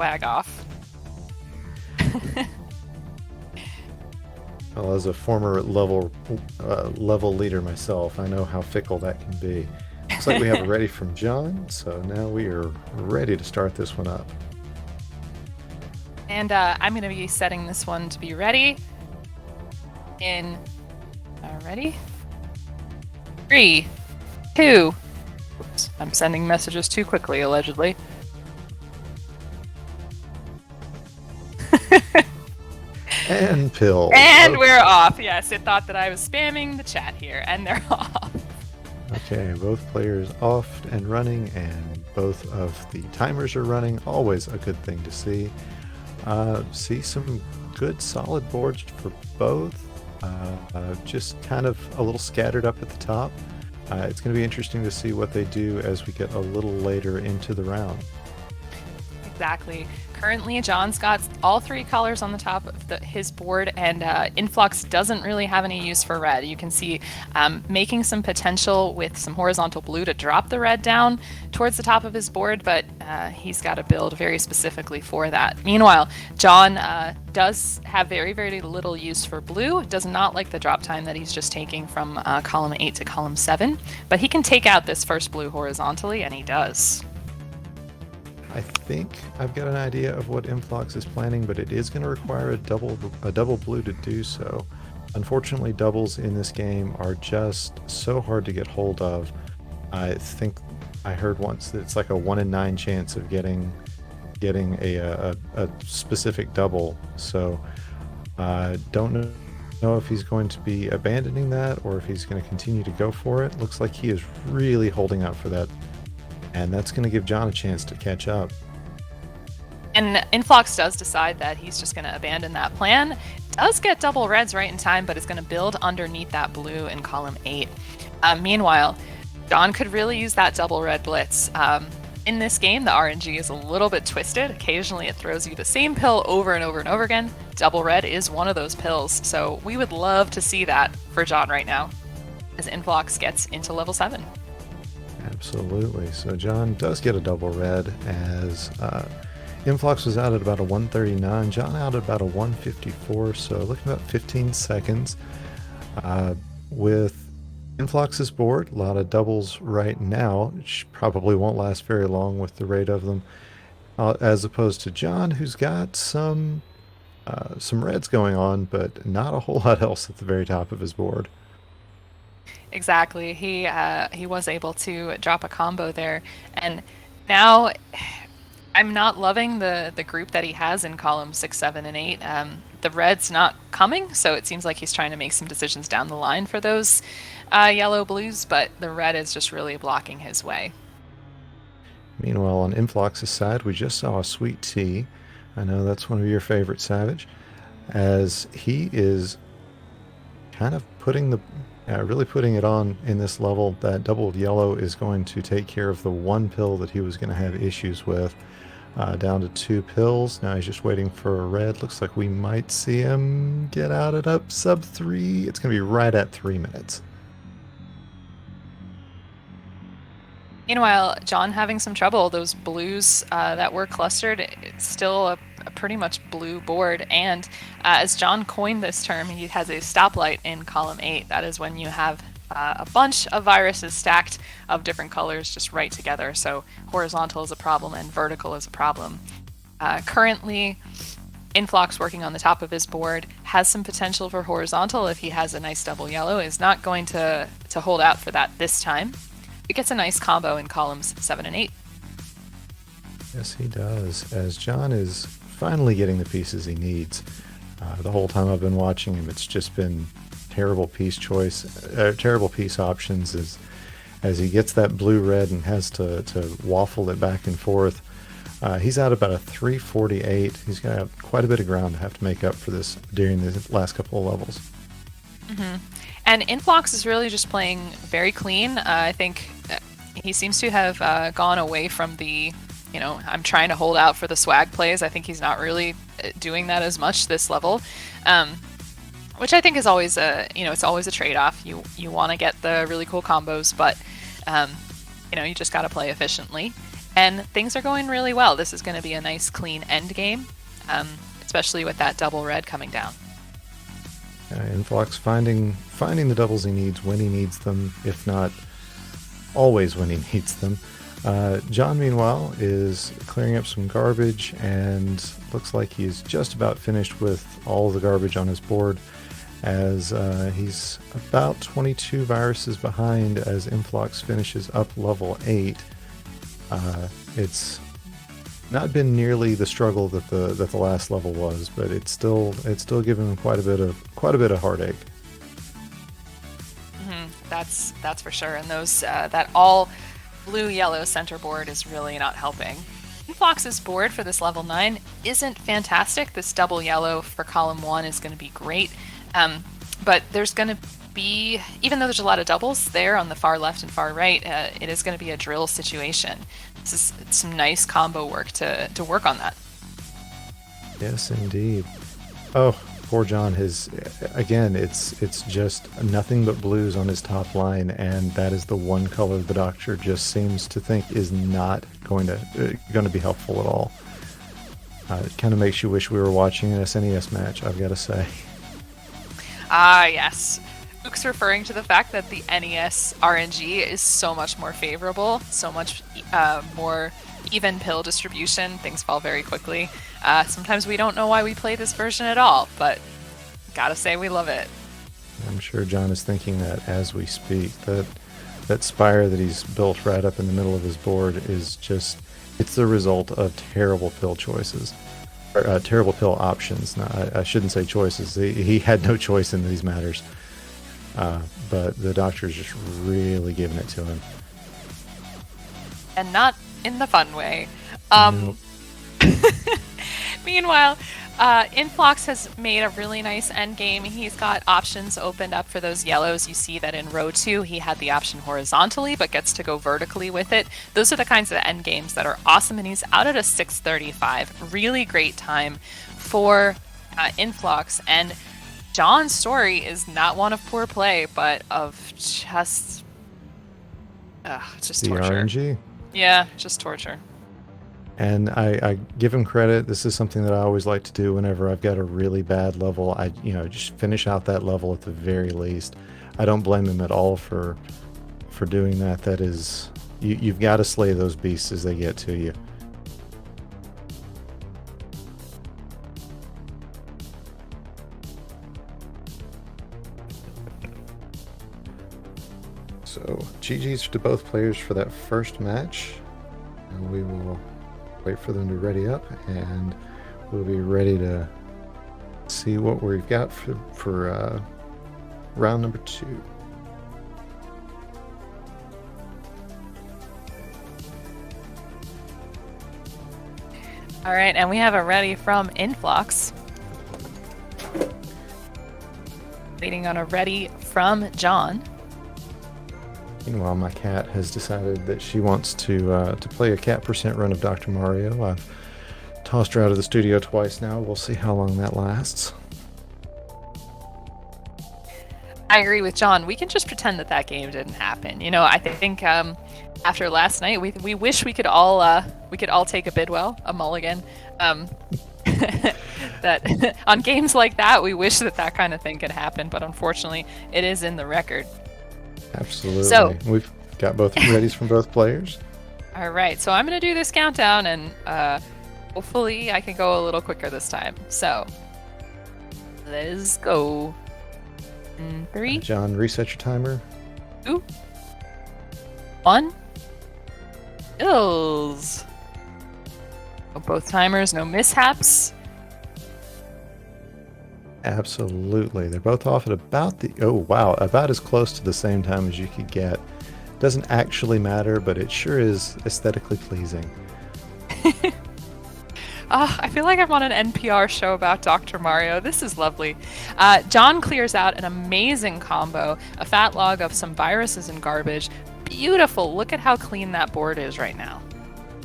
swag off. Well, as a former level leader myself, I know how fickle that can be. Looks like we have it ready from John, so now we are ready to start this one up. And I'm going to be setting this one to be ready in, ready? 3, 2, oops, I'm sending messages too quickly, allegedly. And pill. And we're off. Yes, it thought that I was spamming the chat here, and they're off. Okay, both players off and running, and both of the timers are running. Always a good thing to see. See some good solid boards for both. Just kind of a little scattered up at the top. It's going to be interesting to see what they do as we get a little later into the round. Exactly. Currently, John's got all 3 colors on the top of his board, and inphlox doesn't really have any use for red. You can see making some potential with some horizontal blue to drop the red down towards the top of his board, but he's got to build very specifically for that. Meanwhile, John does have very, very little use for blue, does not like the drop time that he's just taking from column 8 to column 7, but he can take out this first blue horizontally, and he does. I think I've got an idea of what inphlox is planning, but it is going to require a double blue to do so. Unfortunately, doubles in this game are just so hard to get hold of. I think I heard once that it's like a 1 in 9 chance of getting a specific double. So don't know if he's going to be abandoning that or if he's going to continue to go for it. Looks like he is really holding out for that. And that's going to give John a chance to catch up. And inphlox does decide that he's just going to abandon that plan. Does get double reds right in time, but is going to build underneath that blue in column 8. Meanwhile, John could really use that double red blitz. In this game, the RNG is a little bit twisted. Occasionally it throws you the same pill over and over and over again. Double red is one of those pills, so we would love to see that for John right now as inphlox gets into level 7. Absolutely. So John does get a double red as inphlox was out at about a 139, John out at about a 154, so looking about 15 seconds. With inphlox's board, a lot of doubles right now, which probably won't last very long with the rate of them, as opposed to John, who's got some reds going on, but not a whole lot else at the very top of his board. Exactly. He was able to drop a combo there, and now I'm not loving the group that he has in column 6, 7, and 8. The red's not coming, so it seems like he's trying to make some decisions down the line for those yellow blues, but the red is just really blocking his way. Meanwhile, on inphlox's side, we just saw a Sweet Tea. I know that's one of your favorites, Savage, as he is kind of really putting it on in this level. That doubled yellow is going to take care of the one pill that he was going to have issues with. Down to 2 pills. Now he's just waiting for a red. Looks like we might see him get out at up sub 3. It's going to be right at 3 minutes. Meanwhile, John having some trouble. Those blues that were clustered, it's still a pretty much blue board. And as John coined this term, he has a stoplight in column 8. That is when you have a bunch of viruses stacked of different colors just right together. So horizontal is a problem and vertical is a problem. Currently, inphlox working on the top of his board has some potential for horizontal if he has a nice double yellow. Is not going to hold out for that this time. It gets a nice combo in columns 7 and 8. Yes, he does, as John is finally getting the pieces he needs. The whole time I've been watching him, it's just been terrible piece options as he gets that blue-red and has to waffle it back and forth. He's out about a 348. He's got quite a bit of ground to have to make up for this during the last couple of levels. Mm-hmm. And inphlox is really just playing very clean. I think he seems to have gone away from the, I'm trying to hold out for the swag plays. I think he's not really doing that as much this level, which I think is always it's always a trade-off. You want to get the really cool combos, but you just got to play efficiently. And things are going really well. This is going to be a nice, clean end game, especially with that double red coming down. inphlox finding the doubles he needs when he needs them, if not always when he needs them. John, meanwhile, is clearing up some garbage and looks like he's just about finished with all the garbage on his board, as he's about 22 viruses behind as inphlox finishes up level 8. It's not been nearly the struggle that the last level was, but it's still giving him quite a bit of heartache. That's for sure. And those that all blue-yellow center board is really not helping. inphlox's board for this level 9 isn't fantastic. This double yellow for column 1 is going to be great, but there's going to be, even though there's a lot of doubles there on the far left and far right, it is going to be a drill situation. This is some nice combo work to work on that. Yes, indeed. Oh, poor John. It's just nothing but blues on his top line, and that is the one color the doctor just seems to think is not going to be helpful at all. It kind of makes you wish we were watching an SNES match, I've got to say. Ah, yes. Luke's referring to the fact that the NES RNG is so much more favorable, so much more even pill distribution. Things fall very quickly. Sometimes we don't know why we play this version at all, but gotta say we love it. I'm sure John is thinking that as we speak. That spire that he's built right up in the middle of his board is just, it's the result of terrible pill choices. Or, terrible pill options. Now, I shouldn't say choices. He had no choice in these matters. But the doctor's just really giving it to him. And not in the fun way. Nope. Meanwhile, inphlox has made a really nice end game. He's got options opened up for those yellows. You see that in row 2, he had the option horizontally, but gets to go vertically with it. Those are the kinds of end games that are awesome, and he's out at a 6:35. Really great time for inphlox. And John's story is not one of poor play, but of just The torture. RNG. Yeah, just torture. And I give him credit. This is something that I always like to do whenever I've got a really bad level. I just finish out that level at the very least. I don't blame him at all for doing that. That is, you've got to slay those beasts as they get to you. So GG's to both players for that first match. And we will wait for them to ready up, and we'll be ready to see what we've got for round number 2. All right, and we have a ready from inphlox. Waiting on a ready from John. Meanwhile, my cat has decided that she wants to play a cat percent run of Dr. Mario. I've tossed her out of the studio twice now. We'll see how long that lasts. I agree with John. We can just pretend that game didn't happen. I think after last night, we wish we could all take a bidwell, a mulligan. That on games like that, we wish that kind of thing could happen, but unfortunately, it is in the record. Absolutely. So we've got both readies from both players. All right, so I'm going to do this countdown, and hopefully I can go a little quicker this time. So let's go. 3, John, reset your timer. 2, 1. Ills. Both timers, no mishaps. Absolutely. They're both off at about about as close to the same time as you could get. Doesn't actually matter, but it sure is aesthetically pleasing. I feel like I'm on an NPR show about Dr. Mario. This is lovely. John clears out an amazing combo, a fat log of some viruses and garbage. Beautiful. Look at how clean that board is right now.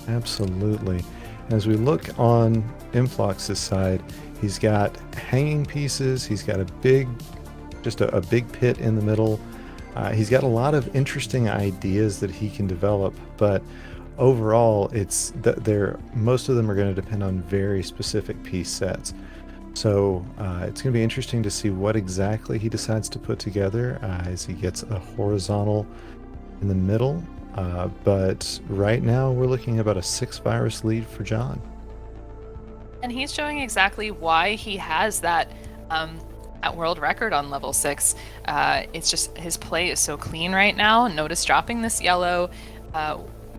Absolutely. As we look on inphlox's side, he's got hanging pieces. He's got a big pit in the middle. He's got a lot of interesting ideas that he can develop, but overall, it's that they're most of them are going to depend on very specific piece sets. So it's going to be interesting to see what exactly he decides to put together as he gets a horizontal in the middle. But right now, we're looking at about a 6 virus lead for John. And he's showing exactly why he has that world record on level 6. It's just his play is so clean right now. Notice dropping this yellow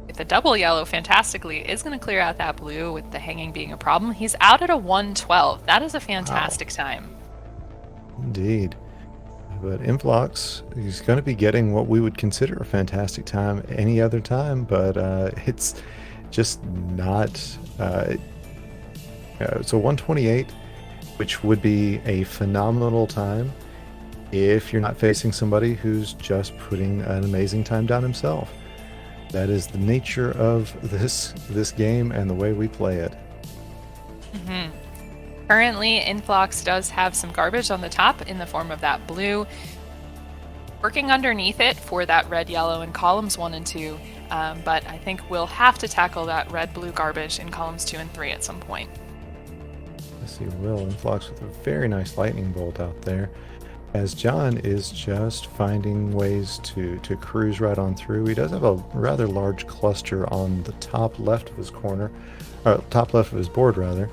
with a double yellow fantastically is going to clear out that blue with the hanging being a problem. He's out at a 112. That is a fantastic time. Indeed. But inphlox, he's going to be getting what we would consider a fantastic time any other time, but it's just not. So 128, which would be a phenomenal time if you're not facing somebody who's just putting an amazing time down himself. That is the nature of this game and the way we play it. Mm-hmm. Currently, inphlox does have some garbage on the top in the form of that blue. Working underneath it for that red-yellow in columns 1 and 2, but I think we'll have to tackle that red-blue garbage in columns 2 and 3 at some point. Yes, he will. Inphlox with a very nice lightning bolt out there, as John is just finding ways to cruise right on through. He does have a rather large cluster on the top left of his corner, or top left of his board rather,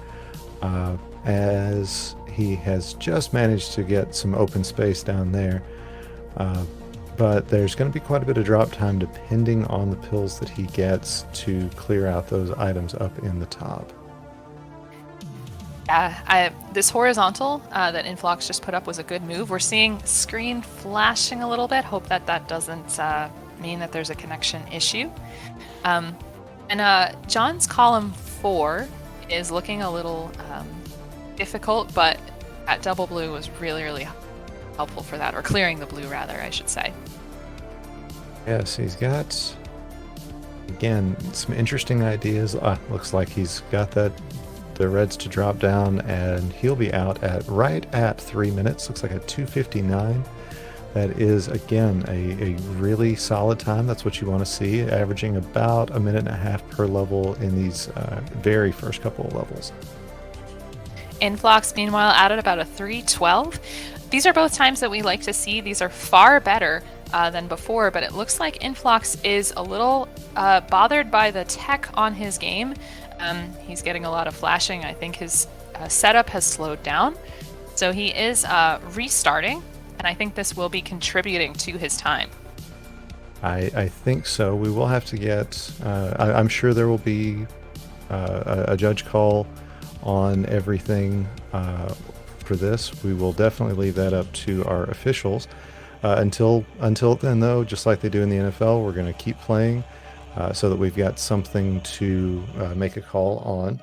as he has just managed to get some open space down there. But there's going to be quite a bit of drop time depending on the pills that he gets to clear out those items up in the top. This horizontal that inphlox just put up was a good move. We're seeing screen flashing a little bit. Hope that doesn't mean that there's a connection issue. And John's column 4 is looking a little difficult, but that double blue was really, really helpful for that, or clearing the blue rather, I should say. Yes, he's got, again, some interesting ideas. Looks like he's got the reds to drop down, and he'll be out at right at 3 minutes. Looks like a 2:59. That is, again, a really solid time. That's what you want to see, averaging about 1.5 minutes per level in these very first couple of levels. Inphlox, meanwhile, out at about a 3:12. These are both times that we like to see. These are far better than before, but it looks like inphlox is a little bothered by the tech on his game. He's getting a lot of flashing. I think his setup has slowed down, so he is restarting, and I think this will be contributing to his time. I think so. We will have to get, I'm sure there will be a judge call on everything for this. We will definitely leave that up to our officials. Until then, though, just like they do in the NFL, we're going to keep playing so that we've got something to make a call on.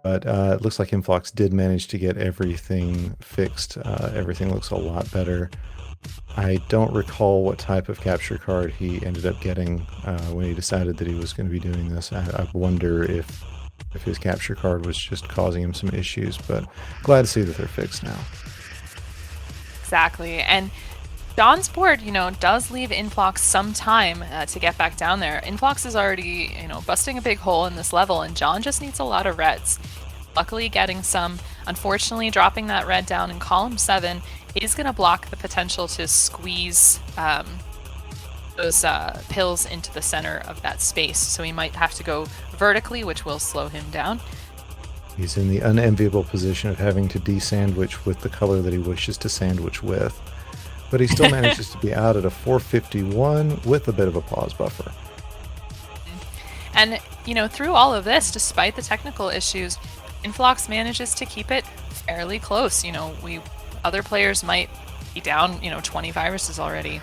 But it looks like inphlox did manage to get everything fixed. Everything looks a lot better. I don't recall what type of capture card he ended up getting when he decided that he was going to be doing this. I wonder if his capture card was just causing him some issues, but glad to see that they're fixed now. Exactly. And John's board, does leave inphlox some time to get back down there. Inphlox is already, busting a big hole in this level, and John just needs a lot of reds. Luckily getting some. Unfortunately, dropping that red down in column 7 is going to block the potential to squeeze those pills into the center of that space. So he might have to go vertically, which will slow him down. He's in the unenviable position of having to de-sandwich with the color that he wishes to sandwich with. But he still manages to be out at a 451 with a bit of a pause buffer. And, through all of this, despite the technical issues, inphlox manages to keep it fairly close. Other players might be down, 20 viruses already.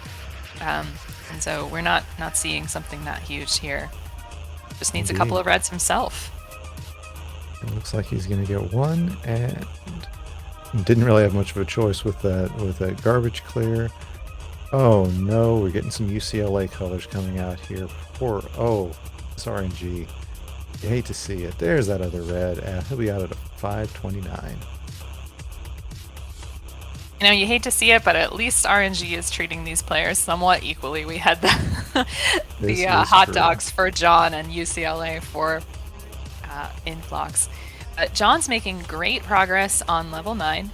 And so we're not seeing something that huge here. Just needs Indeed. A couple of reds himself. It looks like he's going to get one, and didn't really have much of a choice with that garbage clear. Oh no, we're getting some UCLA colors coming out here. This RNG. You hate to see it. There's that other red. He'll be out at a 529. You hate to see it, but at least RNG is treating these players somewhat equally. We had This The is hot true. dogs for John and UCLA for inphlox. John's making great progress on level 9.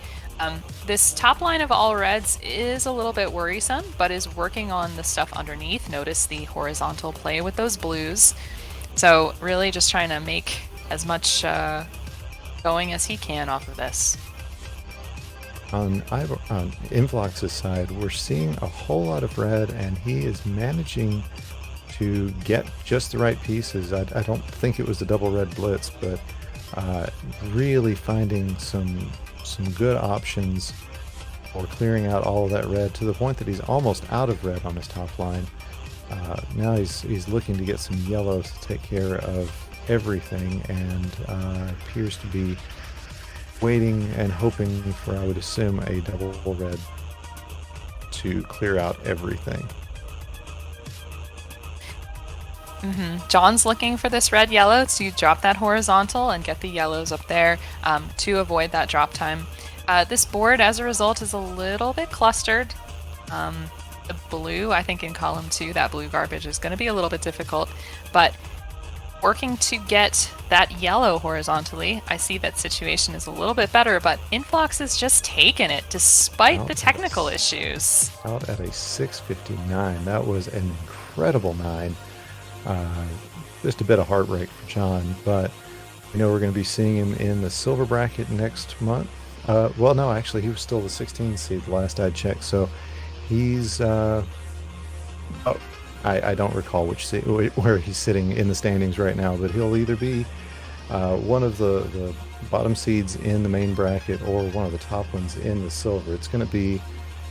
This top line of all reds is a little bit worrisome, but is working on the stuff underneath. Notice the horizontal play with those blues. So really just trying to make as much going as he can off of this. On Inflox's side, we're seeing a whole lot of red, and he is managing to get just the right pieces. I don't think it was the double red blitz, but really finding some good options for clearing out all of that red to the point that he's almost out of red on his top line. Now he's looking to get some yellow to take care of everything, and appears to be waiting and hoping for, I would assume, a double red to clear out everything. John's looking for this red yellow to drop that horizontal and get the yellows up there to avoid that drop time. This board, as a result, is a little bit clustered. The blue, I think in column 2, that blue garbage is going to be a little bit difficult, but working to get that yellow horizontally, I see that situation is a little bit better, but inphlox is just taking it despite the technical issues. Out at a 659. That was an incredible 9. Just a bit of heartbreak for John, but we know we're going to be seeing him in the silver bracket next month. Well, no, actually, he was still the 16 seed last I checked, so he's I don't recall where he's sitting in the standings right now, but he'll either be one of the bottom seeds in the main bracket or one of the top ones in the silver. It's going to be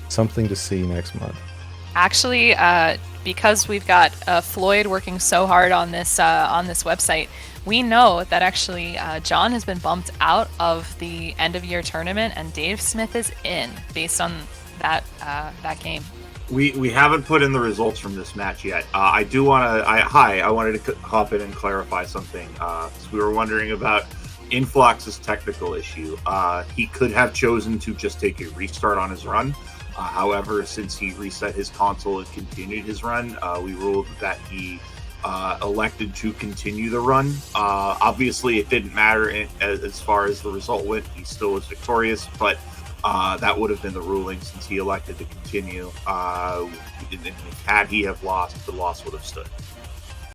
something to see next month. Actually, because we've got Floyd working so hard on this website, we know that actually John has been bumped out of the end of year tournament, and Dave Smith is in based on that game. We haven't put in the results from this match yet. I do want to. I wanted to hop in and clarify something. So we were wondering about Inflox's technical issue. He could have chosen to just take a restart on his run. However, since he reset his console and continued his run, we ruled that he elected to continue the run. Obviously, it didn't matter as far as the result went. He still was victorious, but that would have been the ruling since he elected to continue. And had he have lost, the loss would have stood.